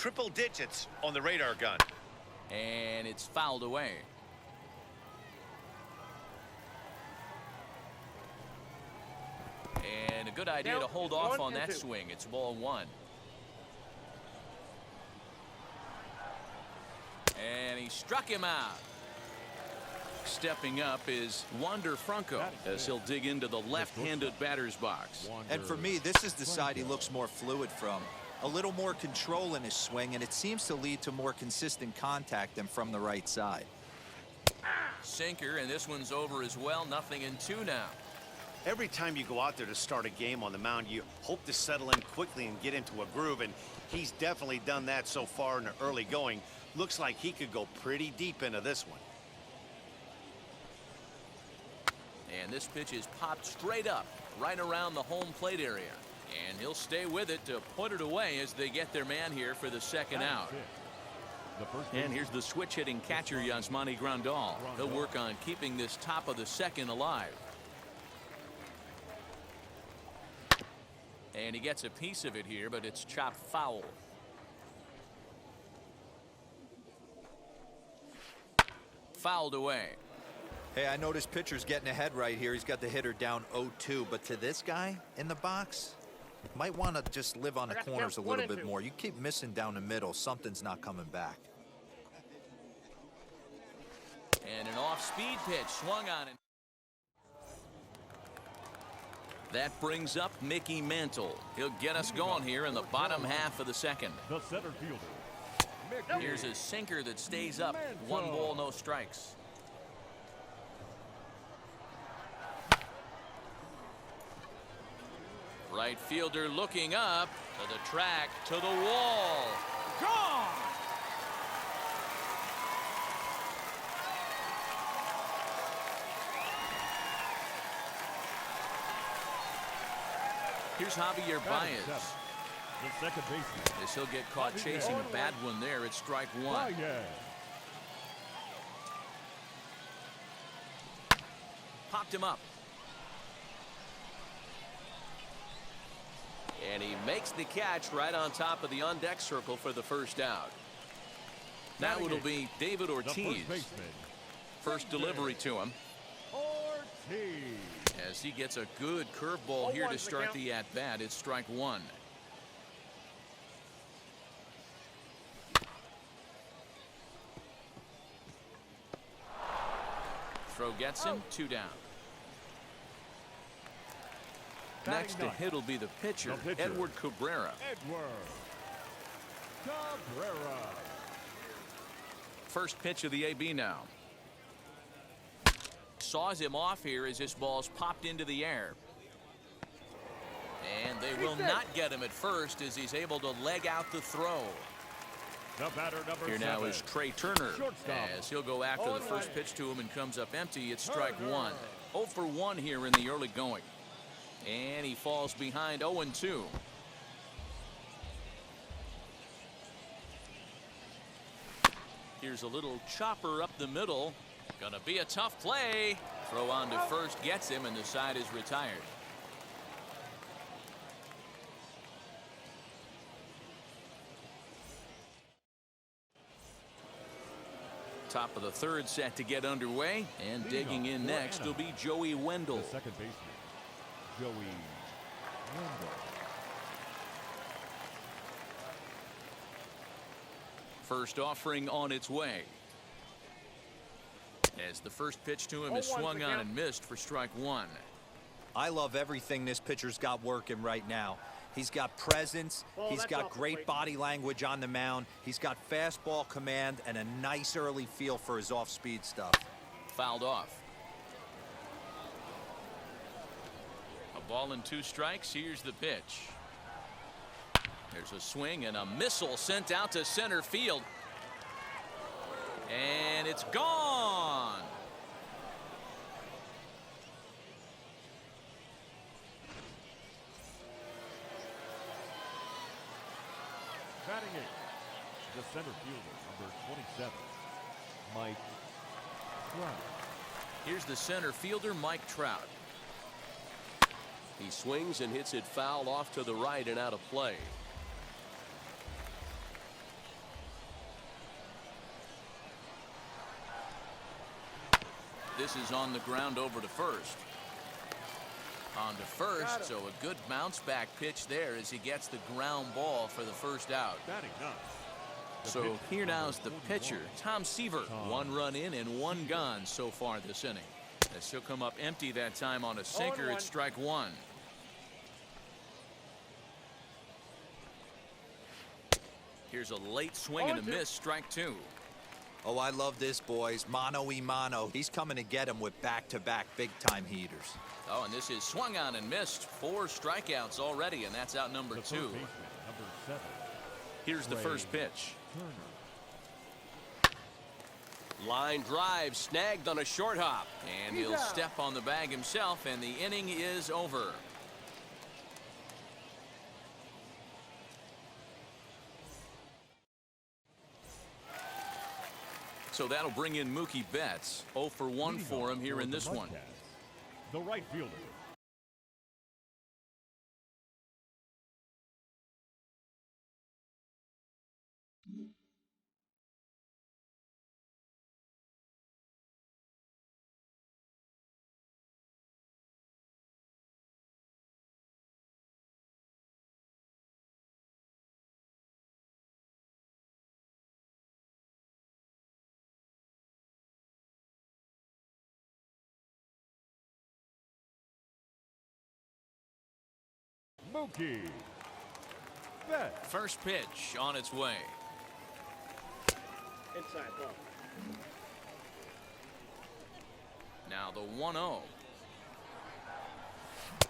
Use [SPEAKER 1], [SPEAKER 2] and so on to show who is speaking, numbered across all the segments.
[SPEAKER 1] triple digits on the radar gun.
[SPEAKER 2] And it's fouled away. And a good idea to hold off on that swing. It's ball one. And he struck him out. Stepping up is Wander Franco as he'll dig into the left-handed batter's box.
[SPEAKER 3] And for me, this is the side he looks more fluid from. A little more control in his swing, and it seems to lead to more consistent contact than from the right side.
[SPEAKER 2] Sinker, and this one's over as well. 0-2 now.
[SPEAKER 1] Every time you go out there to start a game on the mound, you hope to settle in quickly and get into a groove, and he's definitely done that so far in the early going. Looks like he could go pretty deep into this one.
[SPEAKER 2] And this pitch is popped straight up right around the home plate area. And he'll stay with it to put it away as they get their man here for the second out. And here's the switch hitting catcher Yasmani Grandal. He'll work on keeping this top of the second alive. And he gets a piece of it here, but it's chopped foul. Fouled away.
[SPEAKER 3] Hey, I noticed pitcher's getting ahead right here. He's got the hitter down 0-2, but to this guy in the box, might want to just live on the corners a little bit more. You keep missing down the middle, something's not coming back.
[SPEAKER 2] And an off-speed pitch swung on it. That brings up Mickey Mantle. He'll get us going here in the bottom half of the second.
[SPEAKER 4] The center fielder.
[SPEAKER 2] Here's a sinker that stays up. 1 ball, no strikes. Right fielder looking up to the track, to the wall. Gone! Here's Javier Baez.
[SPEAKER 4] The second baseman.
[SPEAKER 2] As he'll get caught chasing a bad one there. It's strike one. Popped him up. And he makes the catch right on top of the on-deck circle for the first out. Now it'll be David Ortiz. First delivery to him.
[SPEAKER 4] Ortiz.
[SPEAKER 2] As he gets a good curveball here to start the at-bat. It's strike one. Throw gets him. 2 down. Next to hit will be the pitcher, Edward Cabrera. First pitch of the AB now. Saws him off here as this ball's popped into the air. And they will not get him at first as he's able to leg out the throw. Here now is Trey Turner as he'll go after the first pitch to him and comes up empty. It's strike one. 0 for 1 here in the early going. And he falls behind 0-2. Here's a little chopper up the middle. Gonna be a tough play. Throw on to first gets him, and the side is retired. Top of the third set to get underway, and digging in next will be Joey Wendell.
[SPEAKER 4] The second baseman, Joey Wendell.
[SPEAKER 2] First offering on its way. As the first pitch to him is swung on and missed for strike one.
[SPEAKER 3] I love everything this pitcher's got working right now. He's got presence. He's got great body language on the mound. He's got fastball command and a nice early feel for his off-speed stuff.
[SPEAKER 2] Fouled off. A ball and 2 strikes. Here's the pitch. There's a swing and a missile sent out to center field. And it's gone.
[SPEAKER 4] Batting it, the center fielder, number 27, Mike Trout.
[SPEAKER 2] Here's the center fielder, Mike Trout.
[SPEAKER 5] He swings and hits it foul off to the right and out of play.
[SPEAKER 2] this is on the ground over to first. On to first, so a good bounce back pitch there as he gets the ground ball for the first out. So here now is the pitcher, Tom Seaver. 1 run in and 1 gone so far this inning. As he'll come up empty that time on a sinker at strike 1. Here's a late swing and a miss, strike 2.
[SPEAKER 3] Oh, I love this, boys. Mano-y-mano. He's coming to get him with back-to-back big-time heaters.
[SPEAKER 2] Oh, and this is swung on and missed. 4 strikeouts already, and that's out number 2. Here's the first pitch.
[SPEAKER 5] Line drive snagged on a short hop.
[SPEAKER 2] And he'll step on the bag himself, and the inning is over. So that'll bring in Mookie Betts. 0 for 1 for him here in this one.
[SPEAKER 4] The right fielder. Mookie Betts.
[SPEAKER 2] First pitch on its way.
[SPEAKER 6] Inside ball.
[SPEAKER 2] Now the 1-0.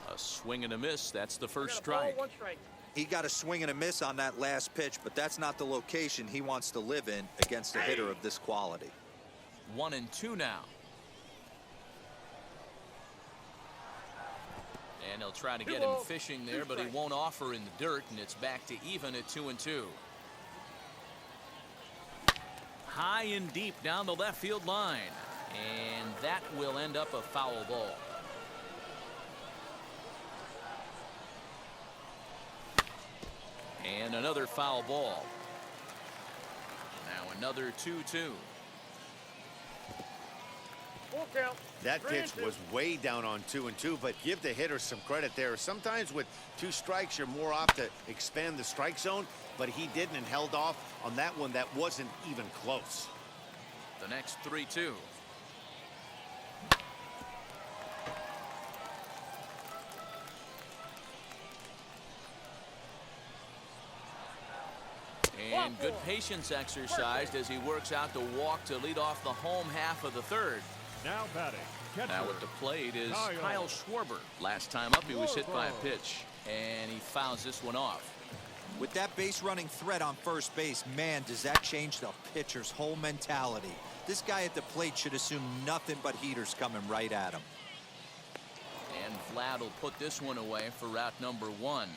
[SPEAKER 2] A swing and a miss. That's the first strike.
[SPEAKER 3] He got a swing and a miss on that last pitch, but that's not the location he wants to live in against a hitter of this quality.
[SPEAKER 2] 1-2 now. And he'll try to get him fishing there, but he won't offer in the dirt, and it's back to even at 2-2. High and deep down the left field line, and that will end up a foul ball. And another foul ball. Now another 2-2.
[SPEAKER 1] That pitch was way down on 2-2, but give the hitter some credit there. Sometimes with 2 strikes, you're more off to expand the strike zone, but he didn't and held off on that one that wasn't even close.
[SPEAKER 2] The next 3-2. And good patience exercised as he works out the walk to lead off the home half of the third.
[SPEAKER 4] Now batting. Catcher.
[SPEAKER 2] Now at the plate is Kyle Schwarber. Last time up he was hit by a pitch, and he fouls this one off.
[SPEAKER 3] With that base running threat on first base, man, does that change the pitcher's whole mentality. This guy at the plate should assume nothing but heaters coming right at him.
[SPEAKER 2] And Vlad will put this one away for route number 1.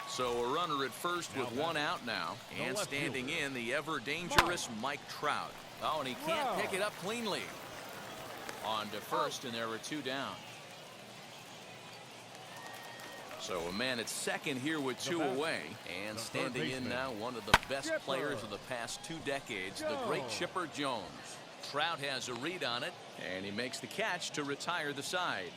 [SPEAKER 2] So a runner at first with 1 out now, and standing in the ever dangerous Mike Trout. Oh, and he can't pick it up cleanly. On to first, and there are 2 down. So a man at second here with 2 away, and standing in now one of the best players of the past 2 decades, the great Chipper Jones. Trout has a read on it, and he makes the catch to retire the side.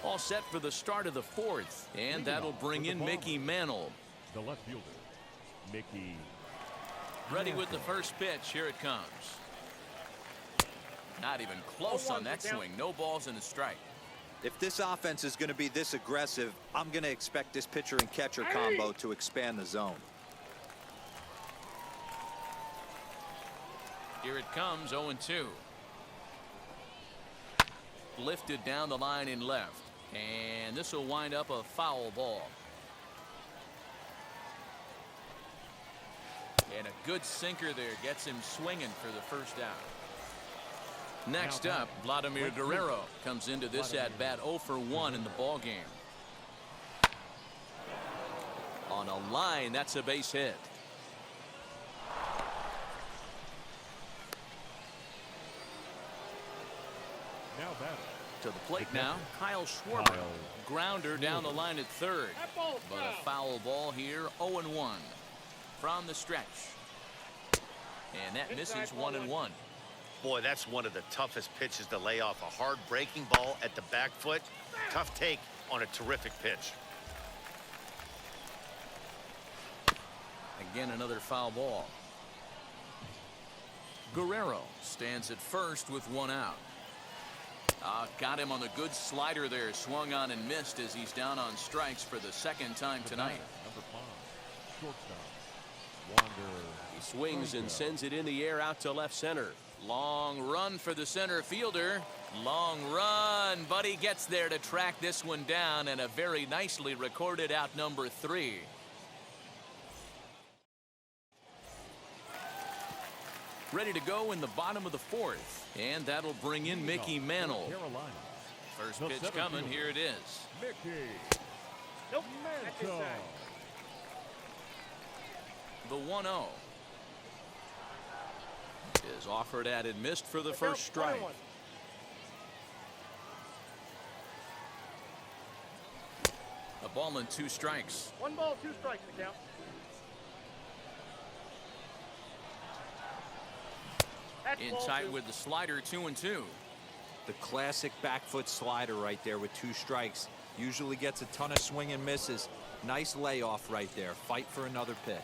[SPEAKER 2] All set for the start of the 4th, and that'll bring in Mickey Mantle.
[SPEAKER 4] The left fielder, Mickey.
[SPEAKER 2] Ready with the first pitch. Here it comes. Not even close on that swing. No balls and a strike.
[SPEAKER 3] If this offense is going to be this aggressive, I'm going to expect this pitcher and catcher combo to expand the zone.
[SPEAKER 2] Here it comes, 0-2. Lifted down the line in left. And this will wind up a foul ball. And a good sinker there gets him swinging for the first out. Next up, Vladimir Guerrero comes into this at bat 0 for 1 in the ball game. On a line, that's a base hit.
[SPEAKER 4] Now batting.
[SPEAKER 2] To the plate now, Kyle Schwarber. Grounder down the line at third. But a foul ball here, 0-1 from the stretch. And that misses 1-1.
[SPEAKER 1] Boy, that's one of the toughest pitches to lay off. A hard breaking ball at the back foot. Tough take on a terrific pitch.
[SPEAKER 2] Again, another foul ball. Guerrero stands at first with one out. Got him on the good slider there. Swung on and missed as he's down on strikes for the second time tonight.
[SPEAKER 5] He swings and sends it in the air out to left center.
[SPEAKER 2] Long run for the center fielder. Long run, but he gets there to track this one down, and a very nicely recorded out number 3. Ready to go in the bottom of the 4th, and that'll bring in Mickey Mantle. First pitch coming. Here it is.
[SPEAKER 6] Nope.
[SPEAKER 2] The 1-0 is offered at and missed for the first strike. A ball and 2 strikes.
[SPEAKER 6] 1 ball, 2 strikes to count.
[SPEAKER 2] In tight with the slider, 2-2.
[SPEAKER 3] The classic back foot slider right there with 2 strikes. Usually gets a ton of swing and misses. Nice layoff right there. Fight for another pitch.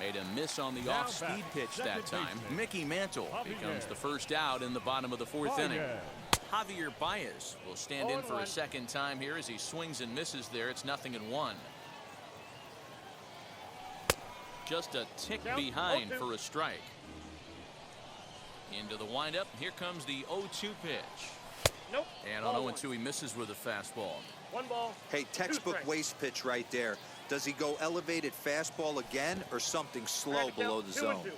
[SPEAKER 2] Made a miss on the off-speed pitch that time. Mickey Mantle becomes the first out in the bottom of the 4th inning. Javier Baez will stand in for a second time here as he swings and misses there. It's 0-1. Just a tick behind for a strike. Into the windup. Here comes the 0-2 pitch.
[SPEAKER 6] Nope.
[SPEAKER 2] And on 0-2 he misses with a fastball.
[SPEAKER 6] 1 ball.
[SPEAKER 3] Hey, textbook waste pitch right there. Does he go elevated fastball again or something slow below the zone?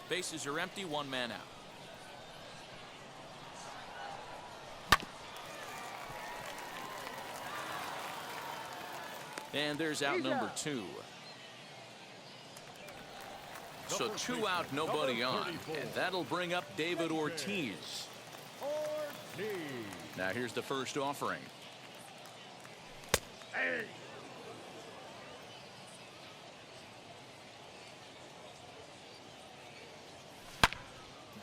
[SPEAKER 2] Bases are empty, 1 man out. And there's out number 2. So 2 out, nobody on. And that'll bring up David Ortiz. Now here's the first offering.
[SPEAKER 6] Hey.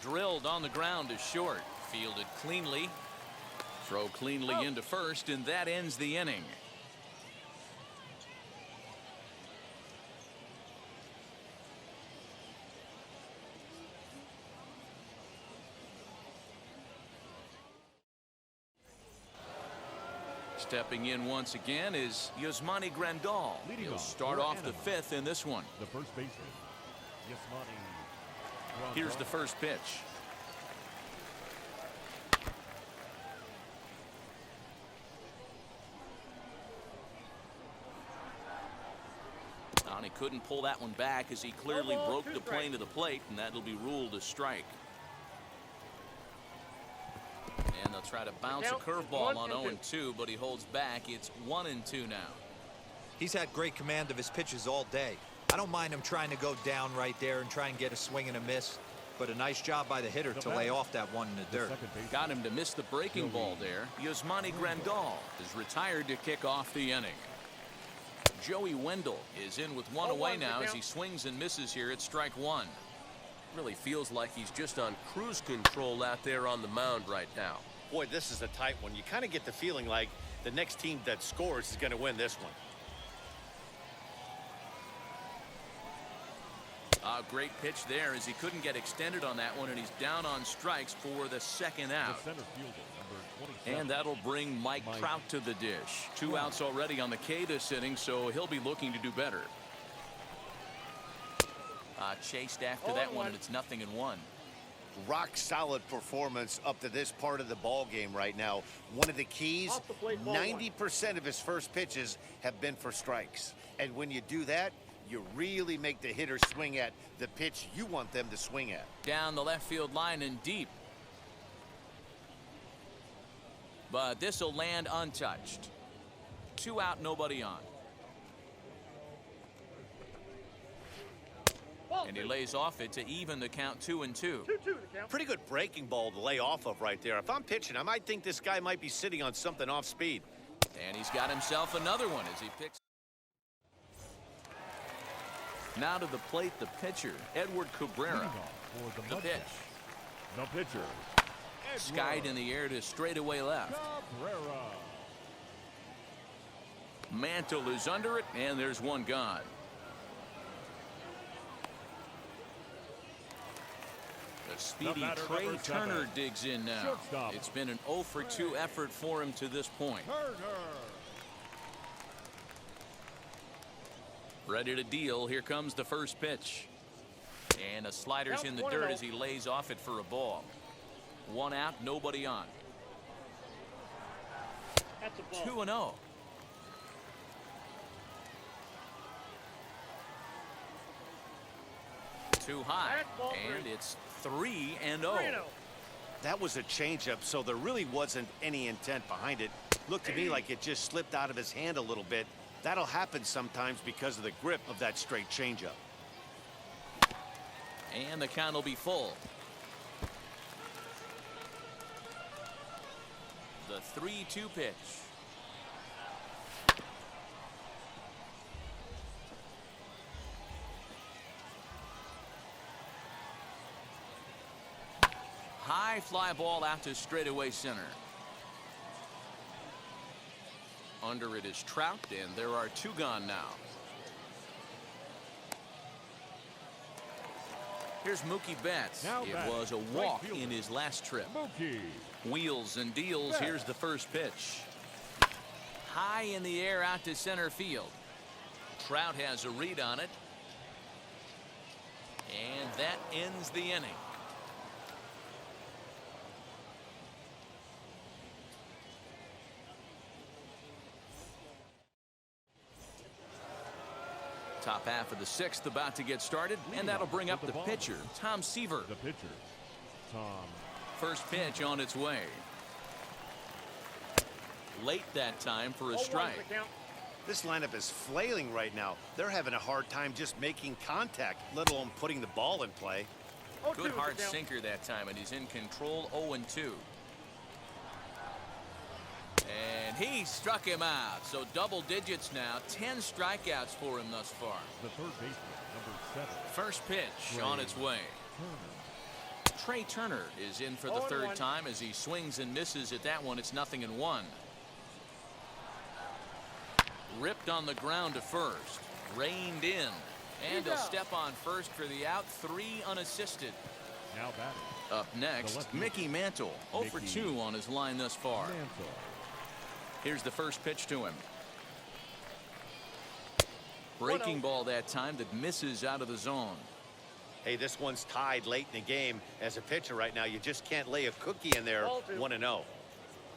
[SPEAKER 2] Drilled on the ground to short. Fielded cleanly. Throw cleanly into first, and that ends the inning. Stepping in once again is Yasmani Grandal. He'll start off the 5th in this one.
[SPEAKER 4] The first baseman, Yasmani.
[SPEAKER 2] Here's the first pitch. And he couldn't pull that one back as he clearly broke the plane to the plate, and that'll be ruled a strike. And they'll try to bounce a curveball on 0-2, but he holds back. It's 1-2 now.
[SPEAKER 3] He's had great command of his pitches all day. I don't mind him trying to go down right there and try and get a swing and a miss, but a nice job by the hitter to lay off that one in the dirt.
[SPEAKER 2] Got him to miss the breaking ball there. Yasmani Grandal is retired to kick off the inning. Joey Wendell is in with 1 away now as he swings and misses here at strike 1.
[SPEAKER 5] Really feels like he's just on cruise control out there on the mound right now.
[SPEAKER 1] Boy, this is a tight one. You kind of get the feeling like the next team that scores is going to win this one.
[SPEAKER 2] A great pitch there as he couldn't get extended on that one, and he's down on strikes for the second out. And that'll bring Mike Trout to the dish. 2 outs already on the K this inning, so he'll be looking to do better. Chased after that one, and it's 0-1.
[SPEAKER 1] Rock solid performance up to this part of the ball game right now. One of the keys, 90% of his first pitches have been for strikes. And when you do that, you really make the hitter swing at the pitch you want them to swing at.
[SPEAKER 2] Down the left field line and deep. But this will land untouched. 2 out, nobody on. And he lays off it to even the count 2-2.
[SPEAKER 6] 2-2 the count.
[SPEAKER 1] Pretty good breaking ball to lay off of right there. If I'm pitching, I might think this guy might be sitting on something off speed.
[SPEAKER 2] And he's got himself another one as he picks. Now to the plate, the pitcher, Edward Cabrera.
[SPEAKER 4] For
[SPEAKER 2] The pitch.
[SPEAKER 4] The pitcher.
[SPEAKER 2] Skied in the air to straightaway left.
[SPEAKER 4] Cabrera.
[SPEAKER 2] Mantle is under it, and there's one gone. The speedy Trey Turner digs in now.
[SPEAKER 4] Shortstop.
[SPEAKER 2] It's been an 0 for 2 effort for him to this point.
[SPEAKER 4] Turner.
[SPEAKER 2] Ready to deal. Here comes the first pitch. And a slider's in the
[SPEAKER 6] Count
[SPEAKER 2] dirt
[SPEAKER 6] 1-0.
[SPEAKER 2] as he lays off it for a ball. One out, nobody on.
[SPEAKER 6] That's a ball.
[SPEAKER 2] 2-0. Too high.
[SPEAKER 6] That's ball
[SPEAKER 2] And
[SPEAKER 6] three.
[SPEAKER 2] it's 3-0.
[SPEAKER 6] 3-0.
[SPEAKER 1] That was a changeup, so there really wasn't any intent behind it. Looked to me like it just slipped out of his hand a little bit. That'll happen sometimes because of the grip of that straight changeup.
[SPEAKER 2] And the count will be full. The 3-2 pitch. High fly ball out to straightaway center. Under it is Trout, and there are 2 gone now. Here's Mookie Betts.
[SPEAKER 4] Now
[SPEAKER 2] It
[SPEAKER 4] batting,
[SPEAKER 2] was a
[SPEAKER 4] right
[SPEAKER 2] walk
[SPEAKER 4] fielder.
[SPEAKER 2] in his last trip.
[SPEAKER 4] Mookie.
[SPEAKER 2] Wheels and deals.
[SPEAKER 4] Betts.
[SPEAKER 2] Here's the first pitch. High in the air out to center field. Trout has a read on it. And that ends the inning. Top half of the 6th about to get started, and that'll bring up the pitcher, Tom Seaver.
[SPEAKER 4] The pitcher. Tom.
[SPEAKER 2] First pitch on its way. Late that time for a
[SPEAKER 6] 0-1
[SPEAKER 2] strike.
[SPEAKER 6] the count.
[SPEAKER 1] This lineup is flailing right now. They're having a hard time just making contact, let alone putting the ball in play.
[SPEAKER 6] 0-2
[SPEAKER 2] Good
[SPEAKER 6] the
[SPEAKER 2] hard
[SPEAKER 6] count.
[SPEAKER 2] sinker that time, and he's in control. 0-2. And he struck him out. So double digits now. 10 strikeouts for him thus far.
[SPEAKER 4] The third baseman. Number 7.
[SPEAKER 2] First pitch on its way.
[SPEAKER 4] Turner.
[SPEAKER 2] Trey Turner is in for the
[SPEAKER 6] 0-1.
[SPEAKER 2] third time as he swings and misses at that one. It's 0-1. Ripped on the ground to first. Reined in. And he'll
[SPEAKER 6] He's out.
[SPEAKER 2] step on first for the out. 3 unassisted.
[SPEAKER 4] Now batting.
[SPEAKER 2] Up next,
[SPEAKER 4] left
[SPEAKER 2] Mickey Mantle. 0 for
[SPEAKER 4] Mickey
[SPEAKER 2] 2 on his line thus far.
[SPEAKER 4] Mantle.
[SPEAKER 2] Here's the first pitch to him. Breaking
[SPEAKER 6] 1-0.
[SPEAKER 2] ball that time that misses out of the zone.
[SPEAKER 1] Hey, this one's tied late in the game. As a pitcher right now, you just can't lay a cookie in there.
[SPEAKER 6] Ball 2.
[SPEAKER 1] 1-0.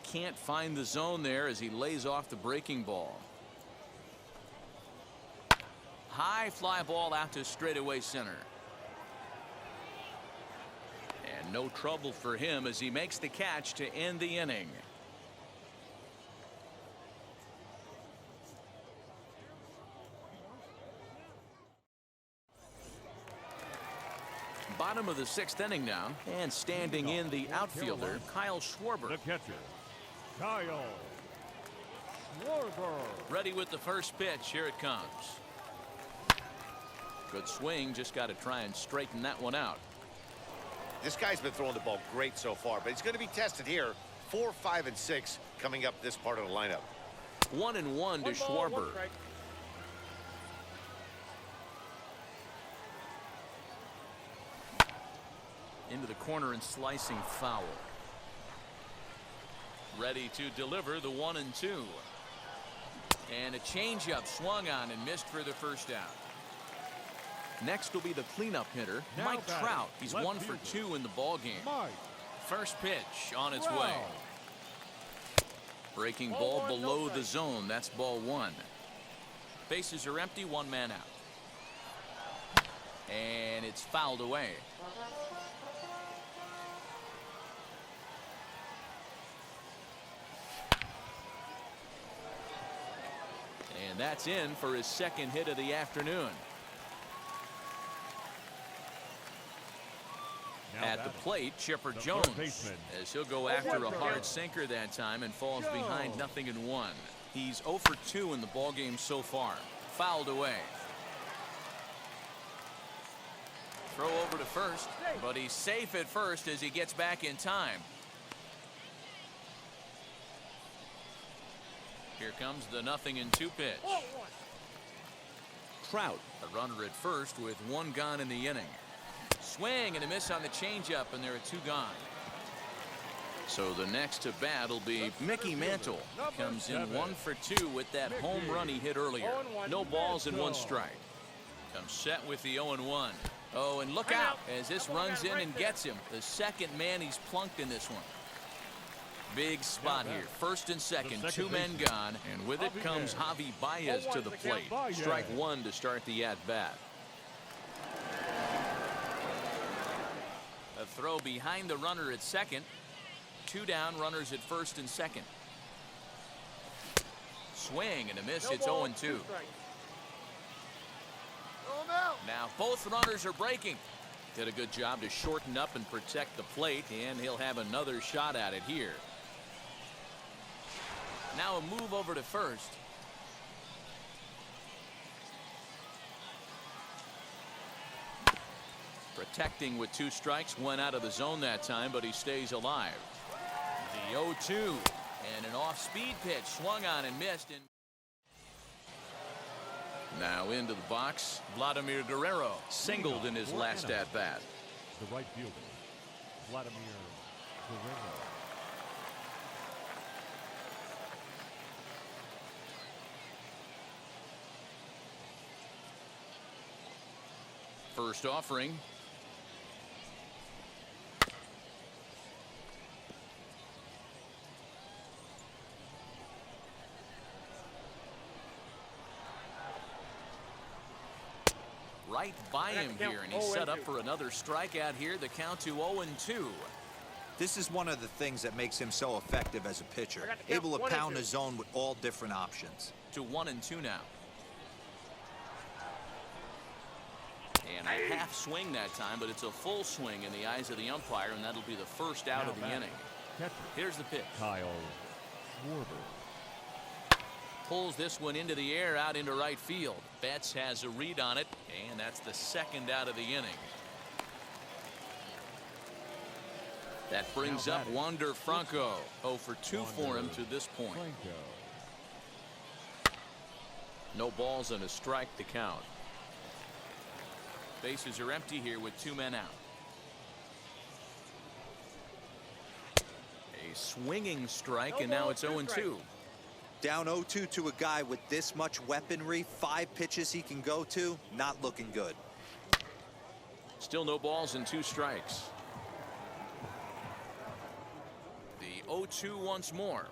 [SPEAKER 2] Can't find the zone there as he lays off the breaking ball. High fly ball out to straightaway center. And no trouble for him as he makes the catch to end the inning. Bottom of the 6th inning now, and standing in the outfielder, Kyle Schwarber.
[SPEAKER 4] The catcher. Kyle. Schwarber.
[SPEAKER 2] Ready with the first pitch. Here it comes. Good swing. Just got to try and straighten that one out.
[SPEAKER 1] This guy's been throwing the ball great so far, but he's going to be tested here. 4, 5, and 6 coming up this part of the lineup.
[SPEAKER 2] 1-1 to
[SPEAKER 6] 1 ball, 1
[SPEAKER 2] Schwarber.
[SPEAKER 6] strike.
[SPEAKER 2] Into the corner and slicing foul. Ready to deliver the 1-2. And a changeup swung on and missed for the first out. Next will be the cleanup hitter,
[SPEAKER 4] Now
[SPEAKER 2] Mike
[SPEAKER 6] batting,
[SPEAKER 2] Trout. He's
[SPEAKER 4] left
[SPEAKER 2] 1 for
[SPEAKER 4] fielder.
[SPEAKER 2] 2 in the ball game.
[SPEAKER 4] Mike.
[SPEAKER 2] First pitch on its
[SPEAKER 4] Trout.
[SPEAKER 2] way. Breaking
[SPEAKER 6] Ball
[SPEAKER 2] ball
[SPEAKER 6] 1, no
[SPEAKER 2] below the
[SPEAKER 6] strike.
[SPEAKER 2] zone. That's ball 1. Bases are empty. 1 man out. And it's fouled away. And that's in for his second hit of the afternoon. At the plate, Chipper Jones, as he'll go after a hard sinker that time and falls behind 0-1. He's 0 for 2 in the ballgame so far. Fouled away. Throw over to first, but he's safe at first as he gets back in time. Here comes the 0-2 pitch. Trout, a runner at first with 1 gone in the inning. Swing and a miss on the changeup, and there are 2 gone. So the next to bat will be Mickey Mantle. Comes in 1 for 2 with that home run he hit earlier. No balls and 1 strike. Comes set with the 0-1. Oh, and look out as this runs in and gets him. The second man he's plunked in this one. Big spot here. First and second, 2 men gone, and with it comes Javi Baez to the plate. Strike 1 to start the at-bat. A throw behind the runner at second. 2 down, runners at first and second. Swing and a miss. It's 0-2. Now both runners are breaking. Did a good job to shorten up and protect the plate, and he'll have another shot at it here. Now a move over to first. Protecting with 2 strikes, went out of the zone that time, but he stays alive. The 0-2 and an off-speed pitch, swung on and missed. And now into the box, Vladimir Guerrero singled in his last at-bat.
[SPEAKER 4] The right fielder, Vladimir Guerrero.
[SPEAKER 2] First offering. Right by him here, and he's set up for another strikeout here. The count to 0-2.
[SPEAKER 3] This is one of the things that makes him so effective as a pitcher. Able to pound the zone with all different options.
[SPEAKER 2] To 1-2 now. And a half swing that time, but it's a full swing in the eyes of the umpire, and that'll be the first out of the inning. Here's the pitch.
[SPEAKER 4] Kyle Schwarber.
[SPEAKER 2] Pulls this one into the air, out into right field. Betts has a read on it, and that's the second out of the inning. That brings up Wander Franco. 0 for 2 for him to this point. No balls and a strike to count. Bases are empty here with 2 men out. A swinging strike, and now it's 0-2.
[SPEAKER 3] Down 0-2 to a guy with this much weaponry, 5 pitches he can go to, not looking good.
[SPEAKER 2] Still no balls and 2 strikes. The 0-2 once more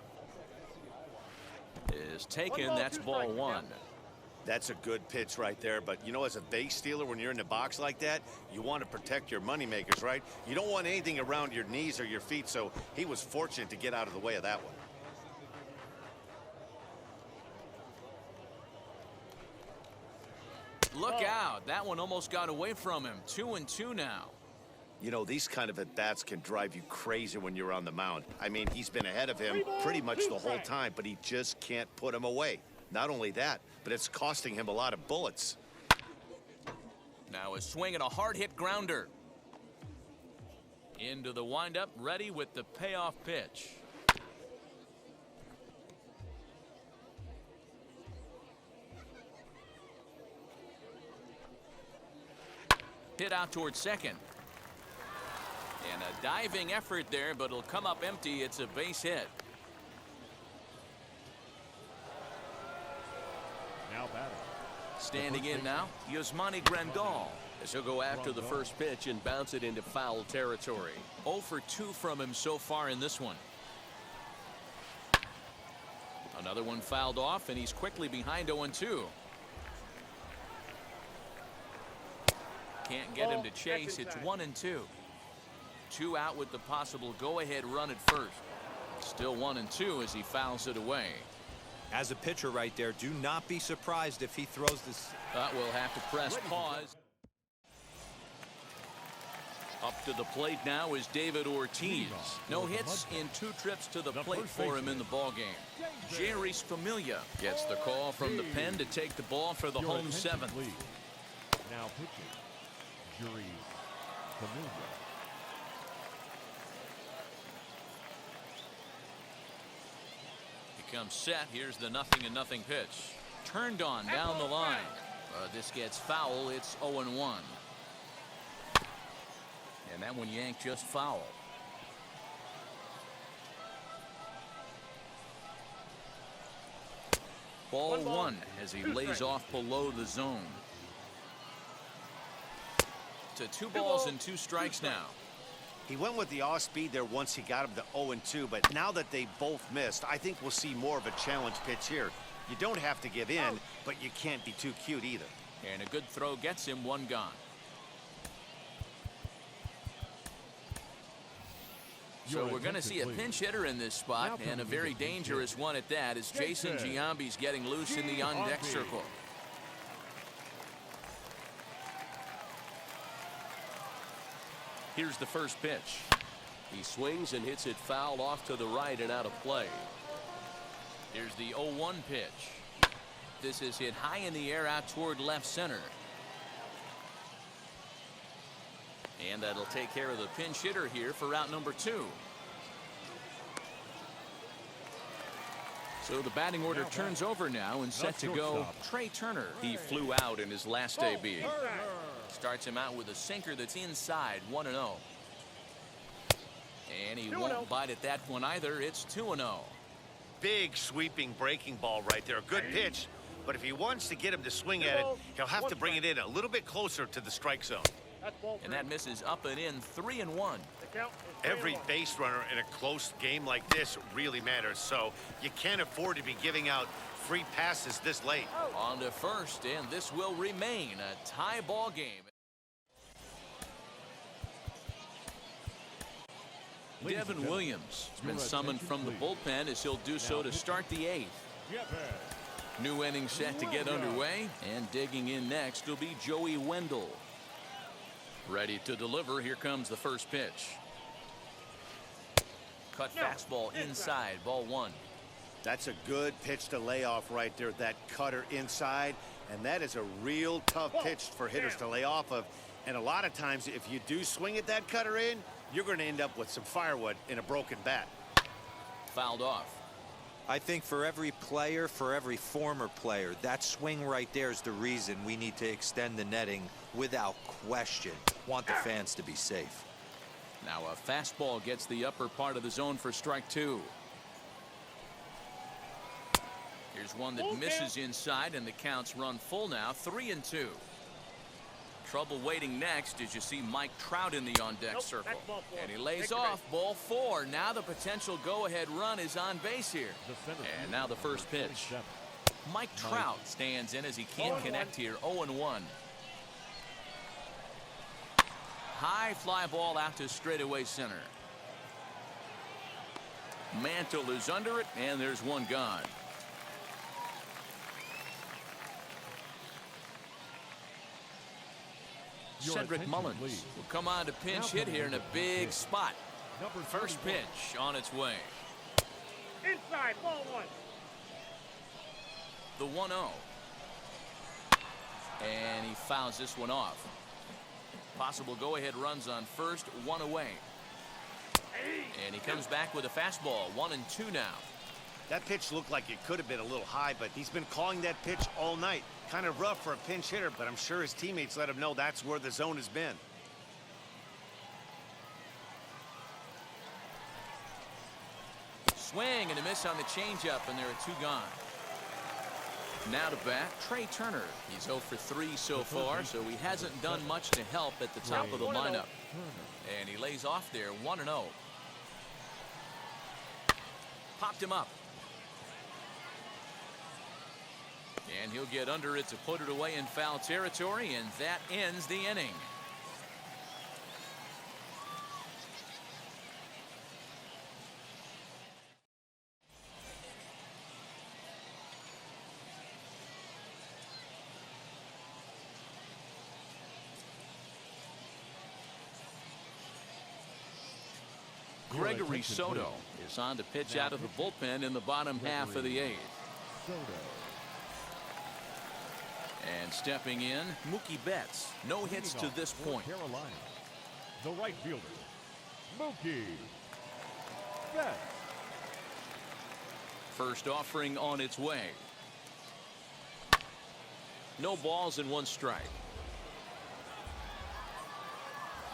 [SPEAKER 2] is taken. That's ball 1.
[SPEAKER 1] That's a good pitch right there, but you know, as a base stealer, when you're in the box like that, you want to protect your money makers, right? You don't want anything around your knees or your feet, so he was fortunate to get out of the way of that one.
[SPEAKER 2] Look out. That one almost got away from him. 2-2 now.
[SPEAKER 1] You know, these kind of at-bats can drive you crazy when you're on the mound. I mean, he's been ahead of him pretty much the whole time, but he just can't put him away. Not only that, but it's costing him a lot of bullets.
[SPEAKER 2] Now a swing and a hard-hit grounder. Into the windup, ready with the payoff pitch. Hit out towards second. And a diving effort there, but it'll come up empty. It's a base hit.
[SPEAKER 4] Now batting.
[SPEAKER 2] Standing in now, Yasmani Grandal,
[SPEAKER 5] as he'll go after the first pitch and bounce it into foul territory.
[SPEAKER 2] 0 for 2 from him so far in this one. Another one fouled off, and he's quickly behind 0-2. Can't get him to chase. It's 1-2. 2 out with the possible go-ahead run at first. Still 1-2 as he fouls it away.
[SPEAKER 3] As a pitcher right there, do not be surprised if he throws this.
[SPEAKER 2] We'll have to press pause. Up to the plate now is David Ortiz. No hits in 2 trips to the plate for him in the ballgame. Jerry's Familia gets the call from the pen to take the ball for the home 7th.
[SPEAKER 4] Now pitching, Jerry Familia.
[SPEAKER 2] He comes set. Here's the 0-0 pitch. Turned on down the line. This gets foul. It's 0-1. And that one yanked just foul. Ball 1 as he lays off below the zone. To 2 balls and 2 strikes now.
[SPEAKER 1] He went with the off speed there once he got him to 0-2, but now that they both missed, I think we'll see more of a challenge pitch here. You don't have to give in, but you can't be too cute either.
[SPEAKER 2] And a good throw gets him 1 gone. So we're going to see a pinch hitter in this spot, and a very dangerous one at that, as Jason Giambi's getting loose in the on-deck circle. Here's the first pitch.
[SPEAKER 5] He swings and hits it foul off to the right and out of play.
[SPEAKER 2] Here's the 0-1 pitch. This is hit high in the air out toward left center. And that'll take care of the pinch hitter here for out number 2. So the batting order turns over now and set to go Trey Turner. He flew out in his last AB. Starts him out with a sinker that's inside, 1-0. And he won't bite at that one either. It's 2-0.
[SPEAKER 1] Big sweeping breaking ball right there. Good pitch. But if he wants to get him to swing at it, he'll have to bring it in a little bit closer to the strike zone.
[SPEAKER 2] And that misses up and in, 3-1.
[SPEAKER 1] Every base runner in a close game like this really matters, so you can't afford to be giving out free passes this late.
[SPEAKER 2] On to first, and this will remain a tie ball game. Devin Williams has been summoned from the bullpen as he'll do so to start the 8th. New inning set to get underway, and digging in next will be Joey Wendell. Ready to deliver. Here comes the first pitch. Cut fastball inside, ball 1.
[SPEAKER 1] That's a good pitch to lay off right there, that cutter inside, and that is a real tough pitch for hitters to lay off of. And a lot of times if you do swing at that cutter in, you're going to end up with some firewood in a broken bat.
[SPEAKER 2] Fouled off.
[SPEAKER 3] I think for every player, for every former player, that swing right there is the reason we need to extend the netting without question. Want the fans to be safe.
[SPEAKER 2] Now a fastball gets the upper part of the zone for strike 2. Here's one that misses inside, and the counts run full now, 3-2. Trouble waiting next as you see Mike Trout in the on-deck circle. And he lays off, ball 4. Now the potential go-ahead run is on base here. And now the first pitch. Mike Trout stands in as he can't connect here, 0-1. High fly ball out to straightaway center. Mantle is under it, and there's one gone. Cedric Mullins will come on to pinch hit here in a big spot. First pitch on its way.
[SPEAKER 6] Inside, ball 1.
[SPEAKER 2] The 1-0. And he fouls this one off. Possible go-ahead runs on first, 1 away. And he comes back with a fastball, 1-2 now.
[SPEAKER 1] That pitch looked like it could have been a little high, but he's been calling that pitch all night. Kind of rough for a pinch hitter, but I'm sure his teammates let him know that's where the zone has been.
[SPEAKER 2] Swing and a miss on the changeup, and there are 2 gone. Now to bat, Trey Turner. He's 0 for 3 so far, so he hasn't done much to help at the top of the lineup. And he lays off there, 1-0. Popped him up. And he'll get under it to put it away in foul territory, and that ends the inning. Gregory Soto is on to pitch out of the bullpen in the bottom half of the 8th. And stepping in, Mookie Betts. No hits to this point.
[SPEAKER 4] Carolina, the right fielder, Mookie Betts.
[SPEAKER 2] First offering on its way. No balls and 1 strike.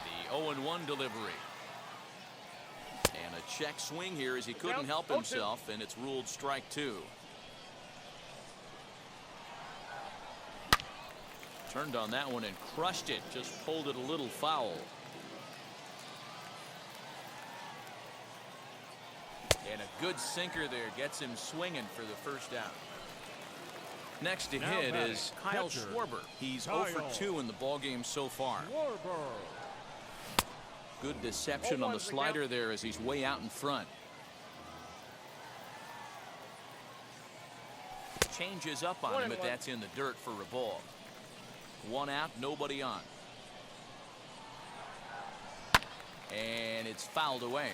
[SPEAKER 2] The 0-1 delivery. And a check swing here as he couldn't help himself, and it's ruled strike 2. Turned on that one and crushed it. Just pulled it a little foul. And a good sinker there gets him swinging for the first out. Next to hit is Kyle Schwarber. He's 0 for 2 in the ballgame so far. Good deception on the slider there as he's way out in front. Changes up on him, but that's in the dirt for a ball. 1 out, nobody on. And it's fouled away.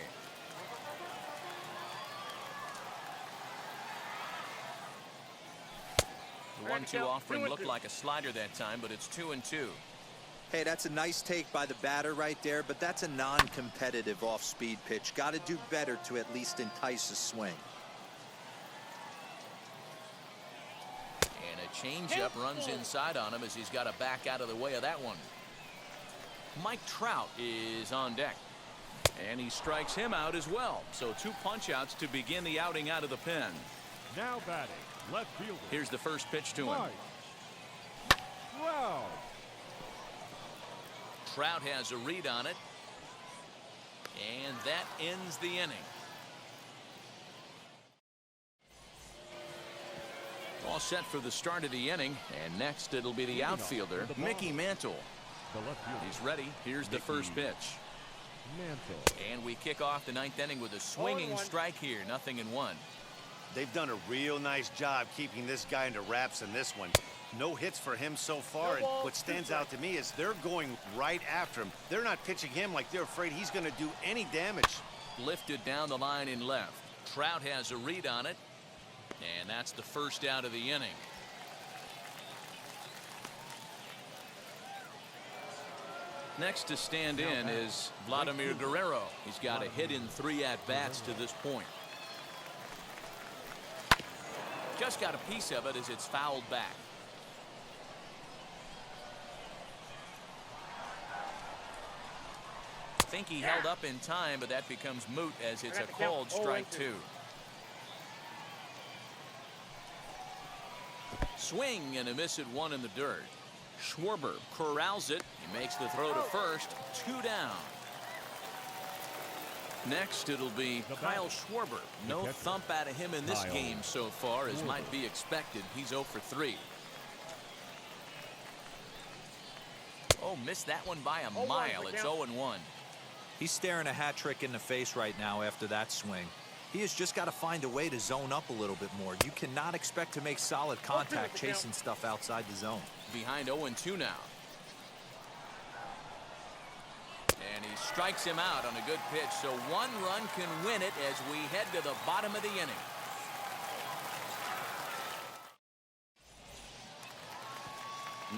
[SPEAKER 2] The 1-2 offering looked like a slider that time, but it's 2-2.
[SPEAKER 3] Hey, that's a nice take by the batter right there, but that's a non-competitive off-speed pitch. Got to do better to at least entice a swing.
[SPEAKER 2] And a changeup runs inside on him as he's got to back out of the way of that one. Mike Trout is on deck. And he strikes him out as well. So 2 punch-outs to begin the outing out of the pen.
[SPEAKER 4] Now batting, left fielder.
[SPEAKER 2] Here's the first pitch to him.
[SPEAKER 4] Trout.
[SPEAKER 2] Trout has a read on it. And that ends the inning. All set for the start of the inning. And next it'll be the outfielder, Mickey Mantle. He's ready. Here's the first pitch.
[SPEAKER 4] Mantle.
[SPEAKER 2] And we kick off the 9th inning with a swinging strike here. 0-1.
[SPEAKER 1] They've done a real nice job keeping this guy under wraps in this one. No hits for him so far, and what stands out to me is they're going right after him. They're not pitching him like they're afraid he's going to do any damage.
[SPEAKER 2] Lifted down the line in left. Trout has a read on it, and that's the first out of the inning. Next to stand in is Vladimir Guerrero. He's got a hit in 3 at-bats to this point. Just got a piece of it as it's fouled back. Think he held up in time, but that becomes moot as it's a called strike 2. Swing and a miss at 1 in the dirt. Schwarber corrals it. He makes the throw to first. 2 down. Next it'll be Kyle Schwarber. No thump out of him in this game so far, as might be expected. He's 0 for 3. Oh, missed that one by a mile. It's 0-1.
[SPEAKER 3] He's staring a hat trick in the face right now after that swing. He has just got to find a way to zone up a little bit more. You cannot expect to make solid contact chasing stuff outside the zone.
[SPEAKER 2] Behind 0-2 now. And he strikes him out on a good pitch, so 1 run can win it as we head to the bottom of the inning.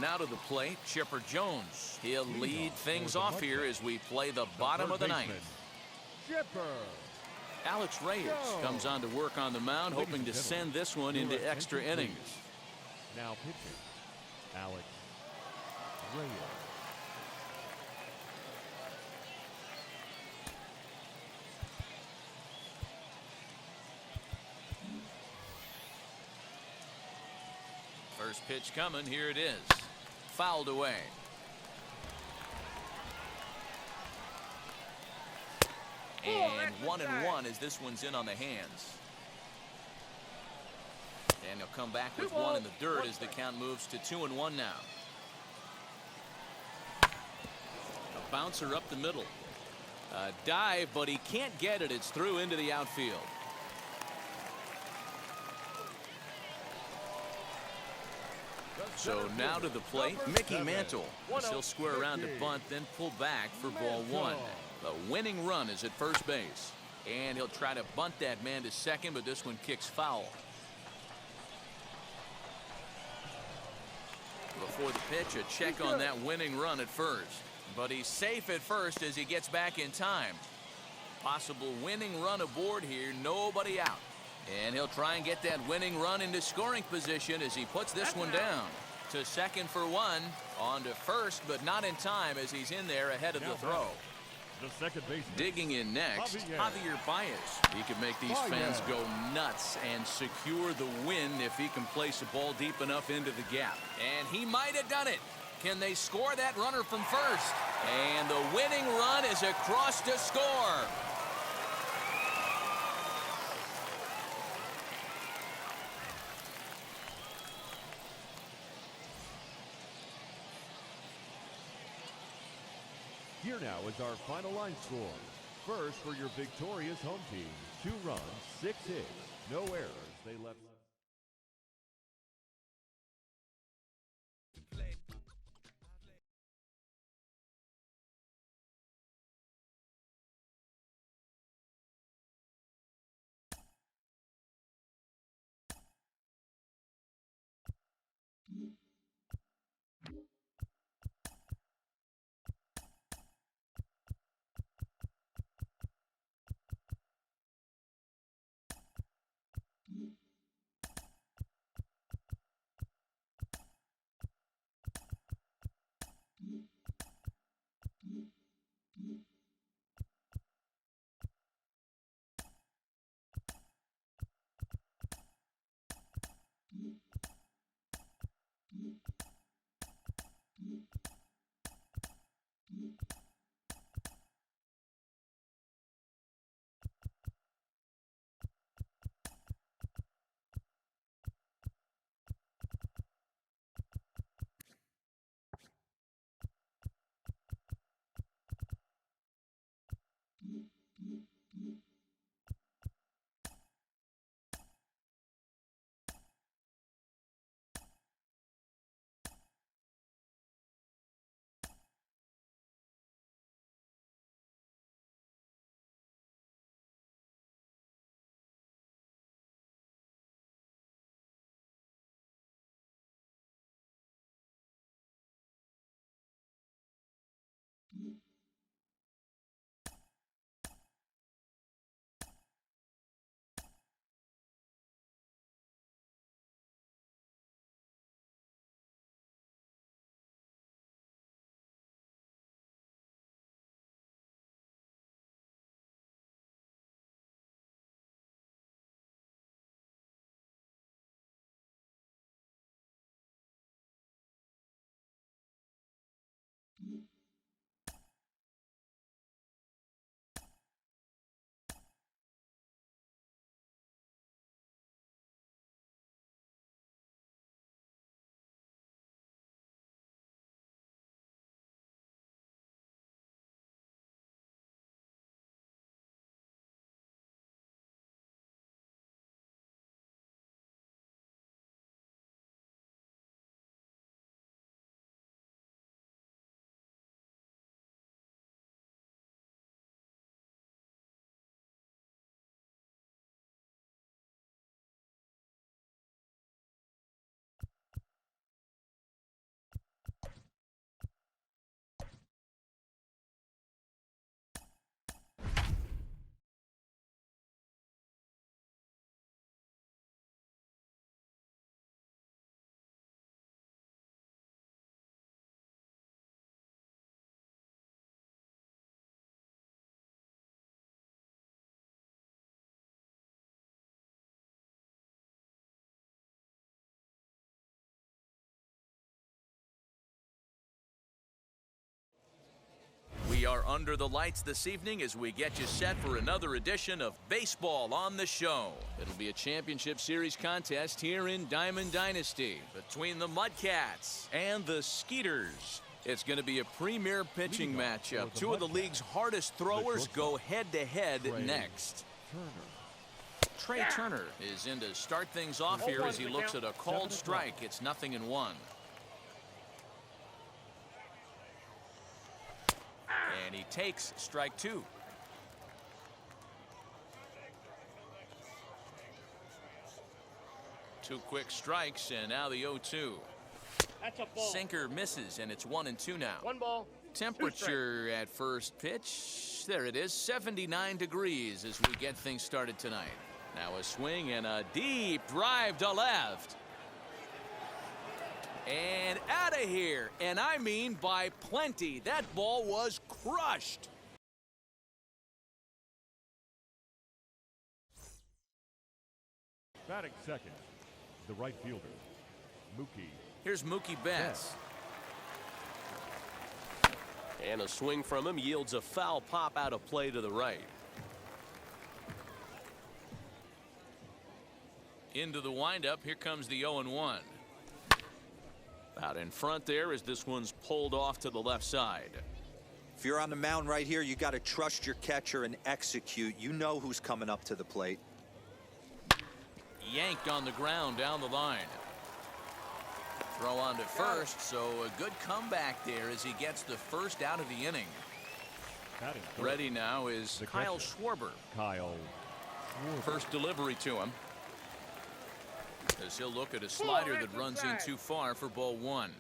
[SPEAKER 2] Now to the plate, Chipper Jones. He'll lead things off here as we play the bottom of the 9th.
[SPEAKER 4] Chipper.
[SPEAKER 2] Alex Reyes comes on to work on the mound, hoping to send this one into extra innings.
[SPEAKER 4] Now pitching, Alex Reyes.
[SPEAKER 2] First pitch coming. Here it is. Fouled away. And 1-1 as this one's in on the hands. And he'll come back with 1 in the dirt as the count moves to 2-1 now. A bouncer up the middle. A dive, but he can't get it. It's through into the outfield. So now to the plate, Mickey Mantle. He'll square around to bunt, then pull back for ball 1. The winning run is at first base. And he'll try to bunt that man to second, but this one kicks foul. Before the pitch, a check on that winning run at first. But he's safe at first as he gets back in time. Possible winning run aboard here, nobody out. And he'll try and get that winning run into scoring position as he puts this one down. To second for one, on to first, but not in time as he's in there ahead of the throw.
[SPEAKER 4] The second baseman.
[SPEAKER 2] Digging in next, Javier Baez. He could make these fans go nuts and secure the win if he can place a ball deep enough into the gap. And he might have done it. Can they score that runner from first? And the winning run is across to score.
[SPEAKER 4] Here now is our final line score. First for your victorious home team. 2 runs, 6 hits, no errors. They left.
[SPEAKER 2] We are under the lights this evening as we get you set for another edition of Baseball on the Show. It'll be a championship series contest here in Diamond Dynasty between the Mudcats and the Skeeters. It's going to be a premier pitching matchup. Two of the league's hardest throwers go head-to-head next. Trey Turner is in to start things off here as he looks at a called strike. It's 0-1. And he takes strike 2. 2 quick strikes, and now the 0-2.
[SPEAKER 6] That's a ball.
[SPEAKER 2] Sinker misses, and it's 1-2 now.
[SPEAKER 6] 1 ball.
[SPEAKER 2] Temperature at first pitch, there it is, 79 degrees as we get things started tonight. Now a swing and a deep drive to left. And out of here, and I mean by plenty. That ball was crushed.
[SPEAKER 4] Batting second, the right fielder, Mookie.
[SPEAKER 2] Here's Mookie Betts.
[SPEAKER 5] And a swing from him yields a foul pop out of play to the right.
[SPEAKER 2] Into the windup, here comes the 0-1. Out in front there as this one's pulled off to the left side.
[SPEAKER 3] If you're on the mound right here, you got to trust your catcher and execute. You know who's coming up to the plate.
[SPEAKER 2] Yanked on the ground down the line. Throw on to first, so a good comeback there as he gets the first out of the inning.
[SPEAKER 4] Batting third,
[SPEAKER 2] Ready now is
[SPEAKER 4] the
[SPEAKER 2] Kyle
[SPEAKER 4] catcher,
[SPEAKER 2] Schwarber.
[SPEAKER 4] Kyle Schwarber.
[SPEAKER 2] First delivery to him. As he'll look at a slider that runs in too far for ball 1.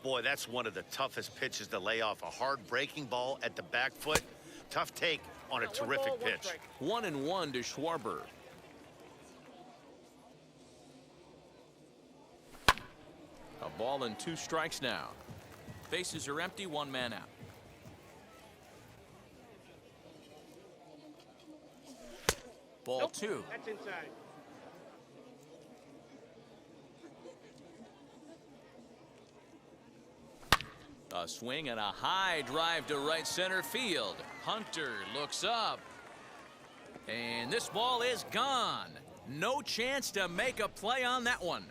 [SPEAKER 1] Boy, that's one of the toughest pitches to lay off. A hard breaking ball at the back foot. Tough take on a terrific pitch.
[SPEAKER 2] 1-1 to Schwarber. A ball and 2 strikes now. Bases are empty, 1 man out. Ball 2.
[SPEAKER 6] That's inside.
[SPEAKER 2] A swing and a high drive to right center field. Hunter looks up. And this ball is gone. No chance to make a play on that one.